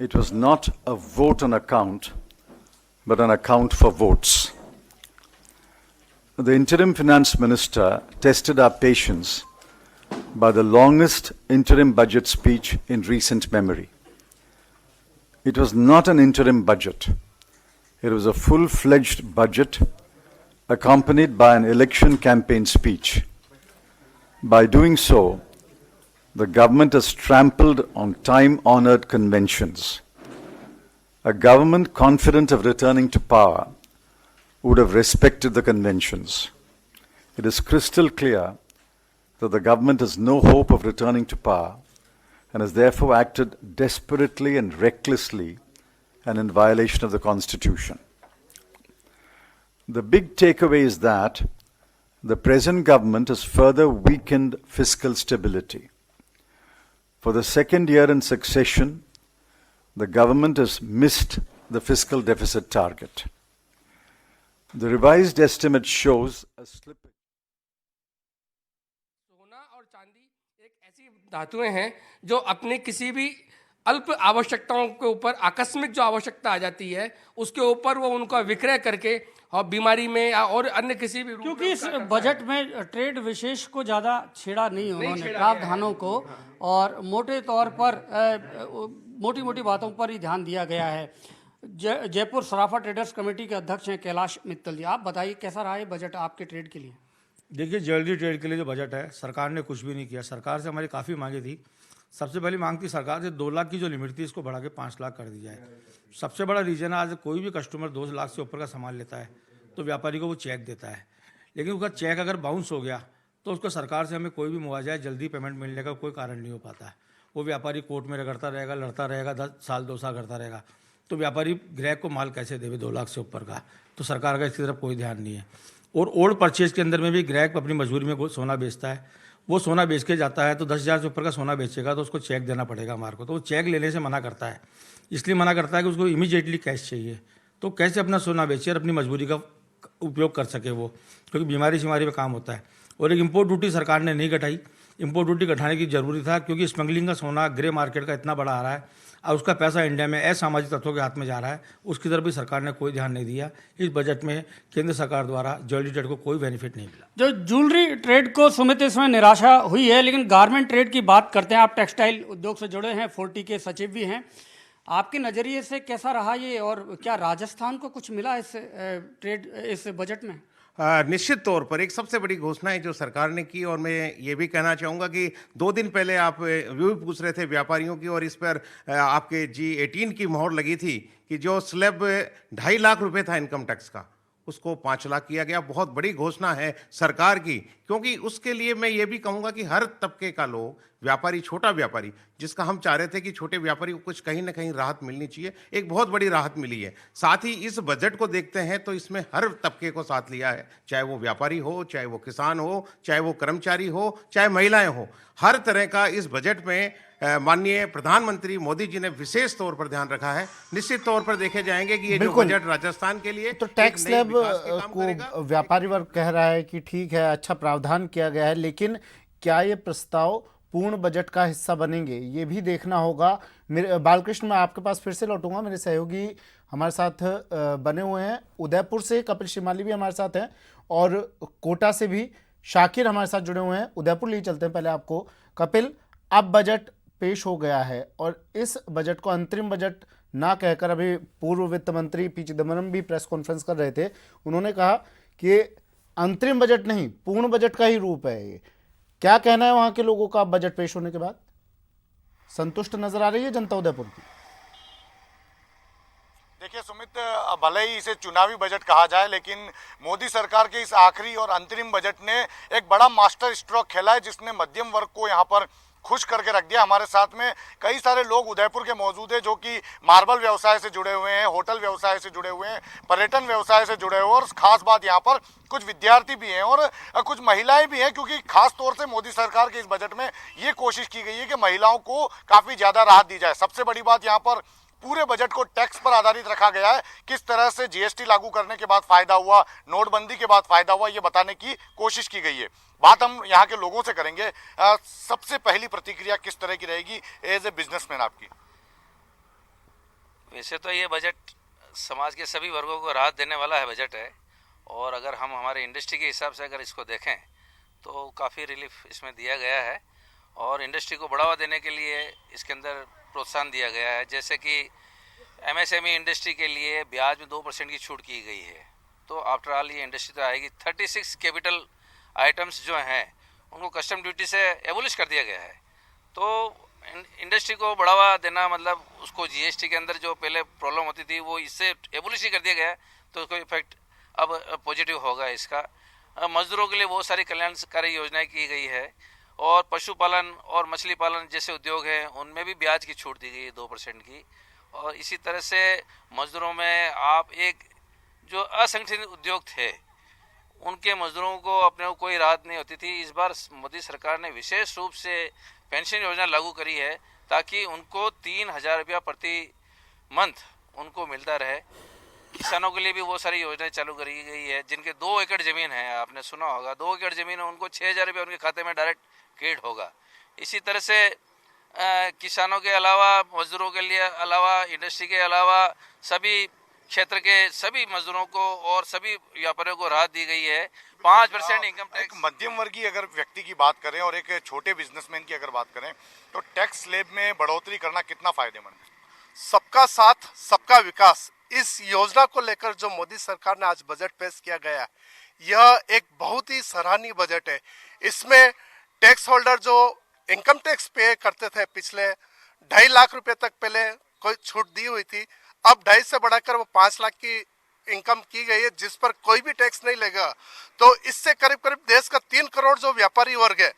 It was not a vote on account, but an account for votes. The interim finance minister tested our patience by the longest interim budget speech in recent memory. It was not an interim budget. It was a full-fledged budget accompanied by an election campaign speech. By doing so, the government has trampled on time-honored conventions. A government confident of returning to power would have respected the conventions. It is crystal clear that the government has no hope of returning to power and has therefore acted desperately and recklessly and in violation of the Constitution. The big takeaway is that the present government has further weakened fiscal stability. For the second year in succession, the government has missed the fiscal deficit target. The revised estimate shows a slippage. सोना और चांदी एक ऐसी धातुएं हैं जो अपने किसी भी अल्प आवश्यकताओं के ऊपर आकस्मिक जो आवश्यकता आ जाती है उसके ऊपर वो उनका विक्रय करके और बीमारी में और अन्य किसी भी क्योंकि इस बजट में ट्रेड विशेष को ज़्यादा छेड़ा नहीं उन्होंने प्रावधानों को, और मोटे तौर पर मोटी मोटी बातों पर ही ध्यान दिया गया है। जयपुर सराफा ट्रेडर्स कमेटी के अध्यक्ष हैं कैलाश मित्तल जी, आप बताइए कैसा रहा है बजट आपके ट्रेड के लिए? देखिए, ज्वेलरी ट्रेड के लिए जो बजट है सरकार ने कुछ भी नहीं किया। सरकार से हमारी काफ़ी मांगे थी। सबसे पहली मांग थी सरकार से 2 लाख की जो लिमिट थी इसको बढ़ा के 5 लाख कर दी जाए। सबसे बड़ा रीज़न है, आज कोई भी कस्टमर 2 लाख से ऊपर का सामान लेता है तो व्यापारी को वो चेक देता है, लेकिन उसका चेक अगर बाउंस हो गया तो उसको सरकार से हमें कोई भी मुआवजा जल्दी पेमेंट मिलने का कोई कारण नहीं हो पाता है। वो व्यापारी कोर्ट में रगड़ता रहेगा, लड़ता रहेगा, 10 साल 2 साल करता रहेगा, तो व्यापारी ग्राहक को माल कैसे देवे 2 लाख से ऊपर का? तो सरकार का इसकी तरफ कोई ध्यान नहीं है। और ओल्ड परचेज के अंदर में भी ग्राहक अपनी मजबूरी में सोना बेचता है, वो सोना बेच के जाता है तो 10,000 से ऊपर का सोना बेचेगा तो उसको चेक देना पड़ेगा हमारे को, तो वो चेक लेने से मना करता है। इसलिए मना करता है कि उसको इमीडिएटली कैश चाहिए, तो कैसे अपना सोना बेचे और अपनी मजबूरी का उपयोग कर सके वो, क्योंकि बीमारी शिमारी में काम होता है। और एक इम्पोर्ट ड्यूटी सरकार ने नहीं घटाई। इम्पोर्ट ड्यूटी घटाने की जरूरी था, क्योंकि स्मगलिंग का सोना ग्रे मार्केट का इतना बड़ा आ रहा है और उसका पैसा इंडिया में असामाजिक तत्वों के हाथ में जा रहा है, उसकी तरफ भी सरकार ने कोई ध्यान नहीं दिया। इस बजट में केंद्र सरकार द्वारा ज्वेलरी ट्रेड को कोई बेनिफिट नहीं मिला। जो ज्वेलरी ट्रेड को सुमित इसमें निराशा हुई है, लेकिन गारमेंट ट्रेड की बात करते हैं। आप टेक्सटाइल उद्योग से जुड़े हैं, 40 के सचिव भी हैं, आपके नज़रिए से कैसा रहा ये, और क्या राजस्थान को कुछ मिला इस बजट में? निश्चित तौर पर एक सबसे बड़ी घोषणा है जो सरकार ने की, और मैं ये भी कहना चाहूँगा कि 2 दिन पहले आप व्यू पूछ रहे थे व्यापारियों की, और इस पर आपके G18 की मोहर लगी थी कि जो स्लैब 2.5 लाख रुपए था इनकम टैक्स का, उसको 5 लाख किया गया। बहुत बड़ी घोषणा है सरकार की, क्योंकि उसके लिए मैं ये भी कहूँगा कि हर तबके का लोग, व्यापारी, छोटा व्यापारी, जिसका हम चाह रहे थे कि छोटे व्यापारी को कुछ कहीं ना कहीं राहत मिलनी चाहिए, एक बहुत बड़ी राहत मिली है। साथ ही इस बजट को देखते हैं तो इसमें हर तबके को साथ लिया है, चाहे वो व्यापारी हो, चाहे वो किसान हो, चाहे वो कर्मचारी हो, चाहे महिलाएं हो, हर तरह का इस बजट में माननीय प्रधानमंत्री मोदी जी ने विशेष तौर पर ध्यान रखा है। निश्चित तौर पर देखे जाएंगे कि ये जो बजट राजस्थान के लिए तो टैक्स स्लैब को व्यापारी वर्ग कह रहा है कि ठीक है, अच्छा प्रावधान किया गया है, लेकिन क्या ये प्रस्ताव पूर्ण बजट का हिस्सा बनेंगे, ये भी देखना होगा। मेरे बालकृष्ण, मैं आपके पास फिर से लौटूंगा। मेरे सहयोगी हमारे साथ बने हुए हैं, उदयपुर से कपिल शिमाली भी हमारे साथ हैं और कोटा से भी शाकिर हमारे साथ जुड़े हुए हैं। उदयपुर लिए चलते हैं पहले आपको। कपिल, अब बजट पेश हो गया है और इस बजट को अंतरिम बजट ना कहकर अभी पूर्व वित्त मंत्री पी चिदम्बरम भी प्रेस कॉन्फ्रेंस कर रहे थे। उन्होंने कहा कि अंतरिम बजट नहीं, पूर्ण बजट का ही रूप है ये। क्या कहना है वहां के लोगों का बजट पेश होने के बाद? संतुष्ट नजर आ रही है जनता उदयपुर की? देखिए सुमित, भले ही इसे चुनावी बजट कहा जाए, लेकिन मोदी सरकार के इस आखिरी और अंतरिम बजट ने एक बड़ा मास्टर स्ट्रोक खेला है, जिसने मध्यम वर्ग को यहाँ पर खुश करके रख दिया। हमारे साथ में कई सारे लोग उदयपुर के मौजूद हैं जो कि मार्बल व्यवसाय से जुड़े हुए हैं, होटल व्यवसाय से जुड़े हुए हैं, पर्यटन व्यवसाय से जुड़े हुए हैं, और खास बात यहाँ पर कुछ विद्यार्थी भी हैं और कुछ महिलाएं भी हैं, क्योंकि खास तौर से मोदी सरकार के इस बजट में ये कोशिश की गई है कि महिलाओं को काफ़ी ज़्यादा राहत दी जाए। सबसे बड़ी बात यहाँ पर पूरे बजट को टैक्स पर आधारित रखा गया है। किस तरह से जीएसटी लागू करने के बाद फायदा हुआ, नोटबंदी के बाद फायदा हुआ, ये बताने की कोशिश की गई है। बात हम यहाँ के लोगों से करेंगे। सबसे पहली प्रतिक्रिया किस तरह की रहेगी एज ए बिजनेसमैन आपकी? वैसे तो ये बजट समाज के सभी वर्गों को राहत देने वाला है बजट है, और अगर हम हमारे इंडस्ट्री के हिसाब से अगर इसको देखें तो काफ़ी रिलीफ इसमें दिया गया है, और इंडस्ट्री को बढ़ावा देने के लिए इसके अंदर प्रोत्साहन दिया गया है। जैसे कि एमएसएमई इंडस्ट्री के लिए ब्याज में 2% की छूट की गई है, तो आफ्टर ऑल ये इंडस्ट्री तो आएगी। 36 कैपिटल आइटम्स जो हैं उनको कस्टम ड्यूटी से एबोलिश कर दिया गया है, तो इंडस्ट्री को बढ़ावा देना मतलब उसको जीएसटी के अंदर जो पहले प्रॉब्लम होती थी वो इससे एबोलिश ही कर दिया गया है, तो उसको इफेक्ट अब पॉजिटिव होगा इसका। मजदूरों के लिए बहुत सारी कल्याणकारी योजनाएं की गई है, और पशुपालन और मछली पालन जैसे उद्योग हैं उनमें भी ब्याज की छूट दी गई है 2% की। और इसी तरह से मजदूरों में आप एक जो असंगठित उद्योग थे उनके मजदूरों को अपने को कोई राहत नहीं होती थी। इस बार मोदी सरकार ने विशेष रूप से पेंशन योजना लागू करी है ताकि उनको 3,000 रुपया प्रति मंथ उनको मिलता रहे। किसानों के लिए भी बहुत सारी योजनाएं चालू करी गई है। जिनके 2 एकड़ ज़मीन है, आपने सुना होगा 2 एकड़ ज़मीन है, उनको 6,000 रुपया उनके खाते में डायरेक्ट क्रेडिट होगा। इसी तरह से किसानों के अलावा, मजदूरों के लिए अलावा, इंडस्ट्री के अलावा सभी क्षेत्र के सभी मजदूरों को और सभी व्यापारियों को राहत दी गई है। 5% इनकम एक टैक्स। मध्यम वर्गीय अगर व्यक्ति की बात करें और एक छोटे बिजनेसमैन की अगर बात करें तो टैक्स स्लैब में बढ़ोतरी करना कितना फायदेमंद है? सबका साथ सबका विकास, इस योजना को लेकर जो मोदी सरकार ने आज बजट पेश किया गया है, यह एक बहुत ही सराहनीय बजट है। इसमें टैक्स होल्डर जो इनकम टैक्स पे करते थे पिछले 2.5 लाख रुपए तक पहले कोई छूट दी हुई थी, अब 2.5 से बढ़ाकर वो 5 लाख की इनकम की गई है, जिस पर कोई भी टैक्स नहीं लगेगा। तो इससे करीब करीब देश का 3 करोड़ जो व्यापारी वर्ग है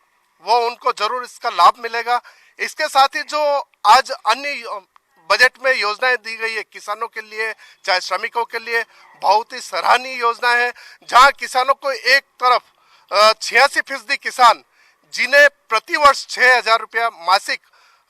वो उनको जरूर इसका लाभ मिलेगा। इसके साथ ही जो आज अन्य बजट में योजनाएं दी गई है किसानों के लिए, चाहे श्रमिकों के लिए, बहुत ही सराहनीय योजना है। जहां किसानों को एक तरफ 86% किसान जिन्हें प्रति वर्ष 6,000 रुपया मासिक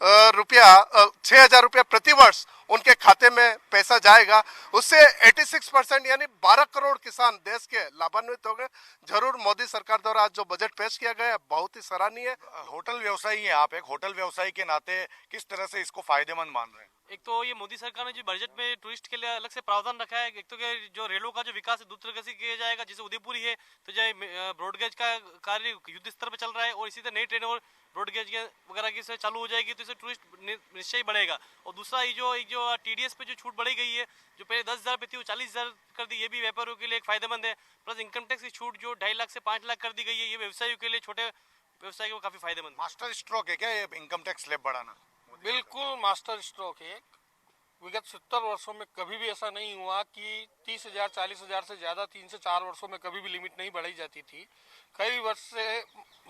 6,000 रुपया प्रति वर्ष उनके खाते में पैसा जाएगा, उससे 86% यानी 12 करोड़ किसान देश के लाभान्वित हो गए। जरूर मोदी सरकार द्वारा आज जो बजट पेश किया गया है बहुत ही सराहनीय है। होटल व्यवसायी हैं आप, एक होटल व्यवसायी के नाते किस तरह से इसको फायदेमंद मान रहे हैं? एक तो ये मोदी सरकार ने जो बजट में टूरिस्ट के लिए अलग से प्रावधान रखा है। एक तो क्या जो रेलों का जो विकास है दूरदर्शी किया जाएगा, जैसे उदयपुर ही है तो जो ब्रॉडगेज का कार्य युद्ध स्तर पर चल रहा है, और इसी तरह नई ट्रेन और ब्रॉडगेज के वगैरह की से चालू हो जाएगी, तो इससे टूरिस्ट निश्चय ही बढ़ेगा। और दूसरा ये जो टीडीएस पे जो छूट बढ़ी गई है, जो पहले 10,000 पे थी वो 40,000 कर दी, ये भी व्यापारियों के लिए एक फायदेमंद है। प्लस इनकम टैक्स की छूट जो 2.5 लाख से 5 लाख कर दी गई है, ये व्यवसायियों के लिए, छोटे व्यवसाय को काफी फायदेमंद है। मास्टर स्ट्रोक है क्या ये इनकम टैक्स स्लैब बढ़ाना? बिल्कुल मास्टर स्ट्रोक है। विगत 70 वर्षों में कभी भी ऐसा नहीं हुआ कि 30,000 40,000 से ज़्यादा 3 से 4 वर्षों में कभी भी लिमिट नहीं बढ़ाई जाती थी। कई वर्ष से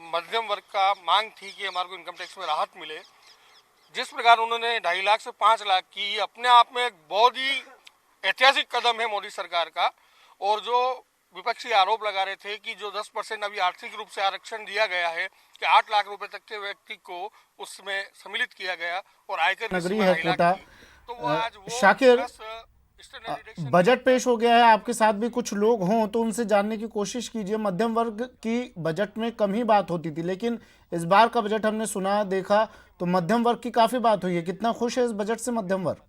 मध्यम वर्ग का मांग थी कि हमारे को इनकम टैक्स में राहत मिले। जिस प्रकार उन्होंने 2.5 लाख से 5 लाख की, अपने आप में एक बहुत ही ऐतिहासिक कदम है मोदी सरकार का। और जो विपक्षी आरोप लगा रहे थे कि जो 10% अभी आर्थिक रूप से आरक्षण दिया गया है कि 8 लाख रुपए तक के व्यक्ति को उसमें सम्मिलित किया गया और आयकर नगरी है कोटा। तो वो आज वो शाकिर, external deduction बजट पेश हो गया है, आपके साथ भी कुछ लोग हों तो उनसे जानने की कोशिश कीजिए। मध्यम वर्ग की बजट में कम ही बात होती थी, लेकिन इस बार का बजट हमने सुना देखा तो मध्यम वर्ग की काफी बात हुई है। कितना खुश है इस बजट से मध्यम वर्ग?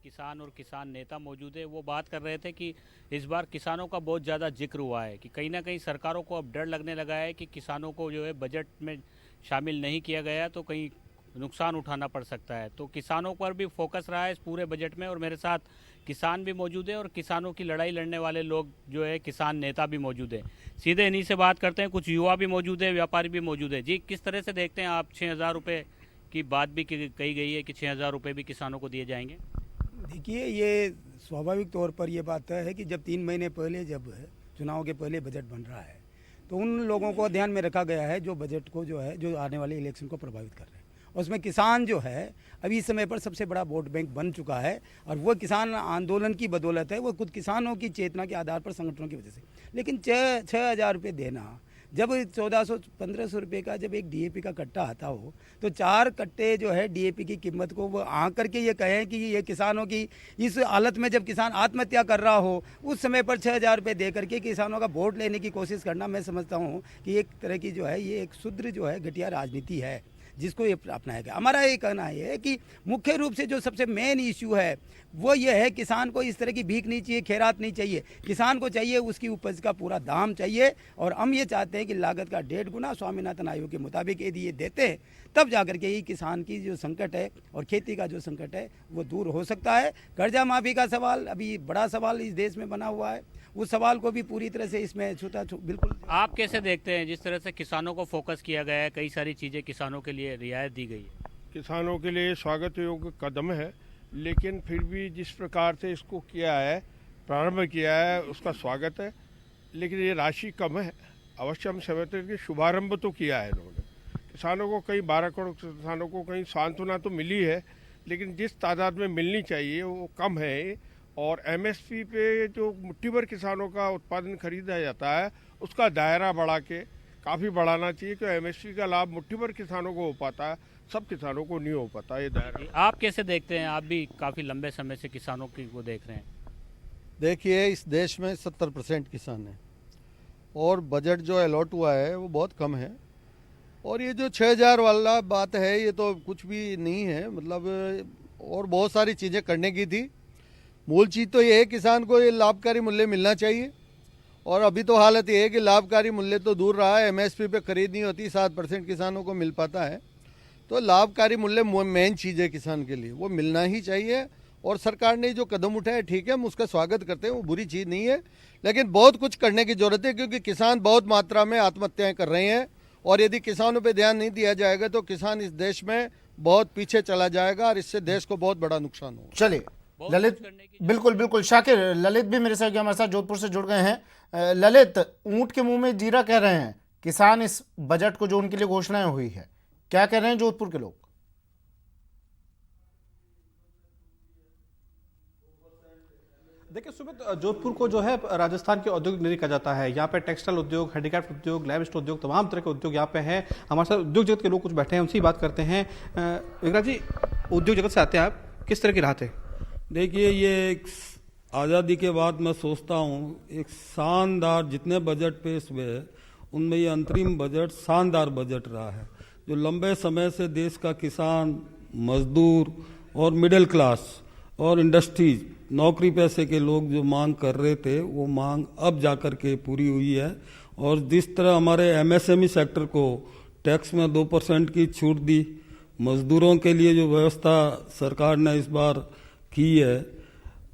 किसान और किसान नेता मौजूद है, वो बात कर रहे थे कि इस बार किसानों का बहुत ज़्यादा जिक्र हुआ है कि कहीं ना कहीं सरकारों को अब डर लगने लगा है कि किसानों को जो है बजट में शामिल नहीं किया गया तो कहीं नुकसान उठाना पड़ सकता है। तो किसानों पर भी फोकस रहा है इस पूरे बजट में, और मेरे साथ किसान भी मौजूद है और किसानों की लड़ाई लड़ने वाले लोग जो है किसान नेता भी मौजूद है। सीधे इन्हीं से बात करते हैं। कुछ युवा भी मौजूद है, व्यापारी भी मौजूद है। जी, किस तरह से देखते हैं आप 6,000 रुपये की बात भी कही गई है कि 6,000 रुपये भी किसानों को दिए जाएंगे? देखिए, ये स्वाभाविक तौर पर ये बात है कि जब 3 महीने पहले, जब चुनाव के पहले बजट बन रहा है तो उन लोगों को ध्यान में रखा गया है जो बजट को जो है जो आने वाले इलेक्शन को प्रभावित कर रहे हैं। उसमें किसान जो है अभी इस समय पर सबसे बड़ा वोट बैंक बन चुका है, और वो किसान आंदोलन की बदौलत है, वो खुद किसानों की चेतना के आधार पर, संगठनों की वजह से। लेकिन 6,000 रुपये देना जब 1400-1500 रुपये का जब एक डीएपी का कट्टा आता हो तो 4 कट्टे जो है डीएपी की कीमत को वो आँक करके ये कहें कि ये किसानों की इस हालत में जब किसान आत्महत्या कर रहा हो उस समय पर 6,000 रुपये दे करके किसानों का वोट लेने की कोशिश करना, मैं समझता हूँ कि एक तरह की जो है ये एक शुद्र जो है घटिया राजनीति है जिसको ये अपनाया गया। हमारा ये कहना है कि मुख्य रूप से जो सबसे मेन इश्यू है वो ये है, किसान को इस तरह की भीख नहीं चाहिए, खैरात नहीं चाहिए, किसान को चाहिए उसकी उपज का पूरा दाम चाहिए। और हम ये चाहते हैं कि लागत का 1.5 गुना स्वामीनाथन आयोग के मुताबिक यदि ये देते हैं तब जाकर के ही किसान की जो संकट है और खेती का जो संकट है वो दूर हो सकता है। कर्जा माफी का सवाल अभी बड़ा सवाल इस देश में बना हुआ है, उस सवाल को भी पूरी तरह से इसमें बिल्कुल। आप कैसे देखते हैं जिस तरह से किसानों को फोकस किया गया है, कई सारी चीज़ें किसानों के लिए रियायत दी गई है? किसानों के लिए स्वागत योग्य कदम है, लेकिन फिर भी जिस प्रकार से इसको किया है, प्रारंभ किया है, उसका स्वागत है। लेकिन ये राशि कम है, अवश्य हम समझते हैं कि शुभारंभ तो किया है इन्होंने। किसानों को कई 12 करोड़ किसानों को कहीं सांत्वना तो मिली है, लेकिन जिस तादाद में मिलनी चाहिए वो कम है। और एमएसपी पे जो मुट्ठी भर किसानों का उत्पादन खरीदा जाता है उसका दायरा बढ़ा के काफ़ी बढ़ाना चाहिए, क्योंकि एमएसपी का लाभ मुट्ठी भर किसानों को हो पाता है, सब किसानों को नहीं हो पाता ये दायरा। आप कैसे देखते हैं? आप भी काफ़ी लंबे समय से किसानों की को देख रहे हैं। देखिए, इस देश में 70% किसान हैं और बजट जो अलॉट हुआ है वो बहुत कम है। और ये जो 6,000 वाला बात है ये तो कुछ भी नहीं है, मतलब और बहुत सारी चीज़ें करने की थी। मूल चीज़ तो ये है किसान को ये लाभकारी मूल्य मिलना चाहिए। और अभी तो हालत ये है कि लाभकारी मूल्य तो दूर रहा है, एमएसपी पे खरीद नहीं होती, 7% किसानों को मिल पाता है। तो लाभकारी मूल्य मेन चीज़ है किसान के लिए, वो मिलना ही चाहिए। और सरकार ने जो कदम उठाया ठीक है, हम उसका स्वागत करते हैं, वो बुरी चीज़ नहीं है। लेकिन बहुत कुछ करने की ज़रूरत है, क्योंकि किसान बहुत मात्रा में आत्महत्याएँ कर रहे हैं। और यदि किसानों पर ध्यान नहीं दिया जाएगा तो किसान इस देश में बहुत पीछे चला जाएगा और इससे देश को बहुत बड़ा नुकसान होगा। चलिए ललित, बिल्कुल शाकिर, ललित भी मेरे साथ हमारे साथ जोधपुर से जुड़ गए हैं। ललित, ऊंट के मुंह में जीरा कह रहे हैं किसान इस बजट को, जो उनके लिए घोषणाएं हुई है, क्या कह रहे हैं जोधपुर के लोग? देखिए सुमित, जोधपुर को जो है राजस्थान के औद्योगिक नगरी कहा जाता है। यहाँ पे टेक्सटाइल उद्योग, हैंडीक्राफ्ट उद्योग, लाइवस्टॉक उद्योग, तमाम तरह के उद्योग यहाँ पे हैं। हमारे साथ उद्योग जगत के लोग कुछ बैठे हैं, उनसे ही बात करते हैं। विक्रांत जी, उद्योग जगत से आते हैं आप, किस तरह की राहत है? देखिए, ये एक आज़ादी के बाद मैं सोचता हूँ एक शानदार, जितने बजट पेश हुए उनमें ये अंतरिम बजट शानदार बजट रहा है, जो लंबे समय से देश का किसान, मजदूर और मिडिल क्लास और इंडस्ट्रीज, नौकरी पैसे के लोग जो मांग कर रहे थे, वो मांग अब जाकर के पूरी हुई है। और जिस तरह हमारे एमएसएमई सेक्टर को टैक्स में 2% की छूट दी, मजदूरों के लिए जो व्यवस्था सरकार ने इस बार की है,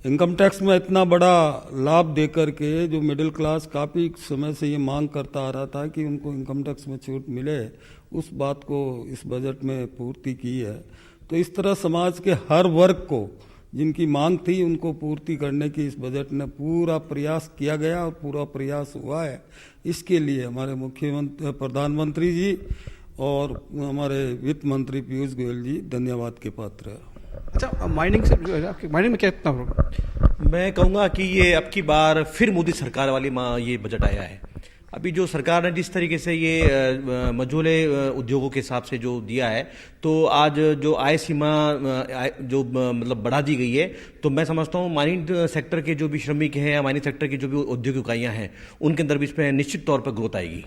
इनकम टैक्स में इतना बड़ा लाभ देकर के जो मिडिल क्लास काफ़ी समय से ये मांग करता आ रहा था कि उनको इनकम टैक्स में छूट मिले, उस बात को इस बजट में पूर्ति की है। तो इस तरह समाज के हर वर्ग को जिनकी मांग थी उनको पूर्ति करने की इस बजट ने पूरा प्रयास किया गया और पूरा प्रयास हुआ है। इसके लिए हमारे मुख्यमंत्री, प्रधानमंत्री जी और हमारे वित्त मंत्री पीयूष गोयल जी धन्यवाद के पात्र है। अच्छा, माइनिंग से माइनिंग में क्या इतना होगा? मैं कहूँगा कि ये अब की बार फिर मोदी सरकार वाली ये बजट आया है। अभी जो सरकार ने जिस तरीके से ये मझोले उद्योगों के हिसाब से जो दिया है, तो आज जो आय सीमा जो मतलब बढ़ा दी गई है, तो मैं समझता हूँ माइनिंग सेक्टर के जो भी श्रमिक हैं या माइनिंग सेक्टर की जो भी औद्योगिक इकाइयाँ हैं, उनके अंदर भी इस पर निश्चित तौर पर ग्रोथ आएगी।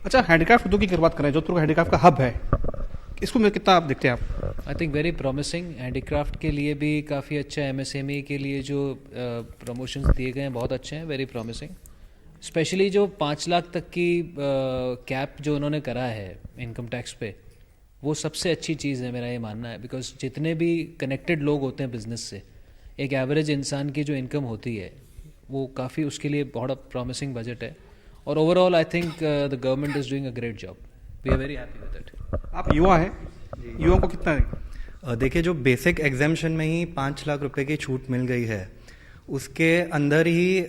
अच्छा, हैंडीक्राफ्ट उद्योग की बात करें, जोधपुर का हैंडीक्राफ्ट का हब है, इसको मैं कितना आप देखते हैं आप? I think very promising. Handicraft के लिए भी काफ़ी अच्छा, एमएसएमई के लिए जो प्रमोशंस दिए गए हैं बहुत अच्छे हैं, वेरी प्रॉमिसिंग। स्पेशली जो 5 लाख तक की कैप जो उन्होंने करा है इनकम टैक्स पे, वो सबसे अच्छी चीज़ है, मेरा ये मानना है। बिकॉज जितने भी कनेक्टेड लोग होते हैं बिजनेस से, एक एवरेज इंसान की जो इनकम होती है वो काफ़ी, उसके लिए बहुत प्रॉमिसिंग बजट है। और overall I think the government is doing a great job, we are very happy with it. आप युवा हैं, युवाओं को कितना देखिए, जो बेसिक एग्जामेशन में ही 5 लाख रुपए की छूट मिल गई है, उसके अंदर ही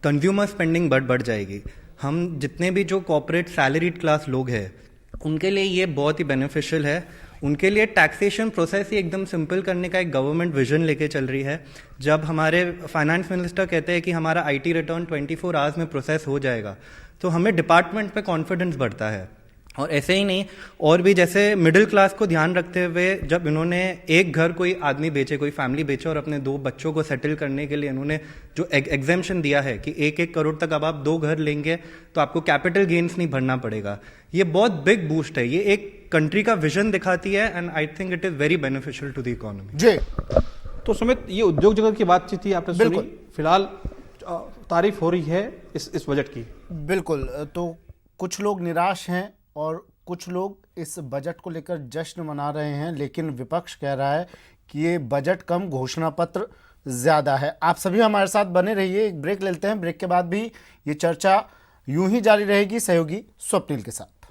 कंज्यूमर स्पेंडिंग बढ़ जाएगी। हम जितने भी जो कॉर्पोरेट सैलरीड क्लास लोग हैं, उनके लिए ये बहुत ही बेनिफिशियल है। उनके लिए टैक्सेशन प्रोसेस ही एकदम सिंपल करने का एक गवर्नमेंट विजन लेके चल रही है। जब हमारे फाइनेंस मिनिस्टर कहते हैं कि हमारा आईटी रिटर्न 24 आवर्स में प्रोसेस हो जाएगा, तो हमें डिपार्टमेंट पे कॉन्फिडेंस बढ़ता है। और ऐसे ही नहीं, और भी जैसे मिडिल क्लास को ध्यान रखते हुए जब इन्होंने एक घर कोई आदमी बेचे, कोई फैमिली बेचे और अपने 2 बच्चों को सेटल करने के लिए इन्होंने जो एग्जेम्पशन दिया है कि 1-1 करोड़ तक अब आप 2 घर लेंगे तो आपको कैपिटल गेन्स नहीं भरना पड़ेगा, ये बहुत बिग बूस्ट है। ये एक कंट्री का विजन दिखाती है and I think it is very beneficial to the economy. जी, तो सुमित, ये उद्योग जगत की बातचीत थी, आपने सुनी। फिलहाल तारीफ हो रही है इस बजट की। बिल्कुल, तो कुछ लोग निराश हैं और कुछ लोग इस बजट को लेकर जश्न मना रहे हैं, लेकिन विपक्ष कह रहा है कि ये बजट कम, घोषणा पत्र ज़्यादा है। आप सभी हमारे साथ बने रहिए, एक ब्रेक लेते हैं, ब्रेक के बाद भी ये चर्चा यूं ही जारी रहेगी सहयोगी स्वप्निल के साथ।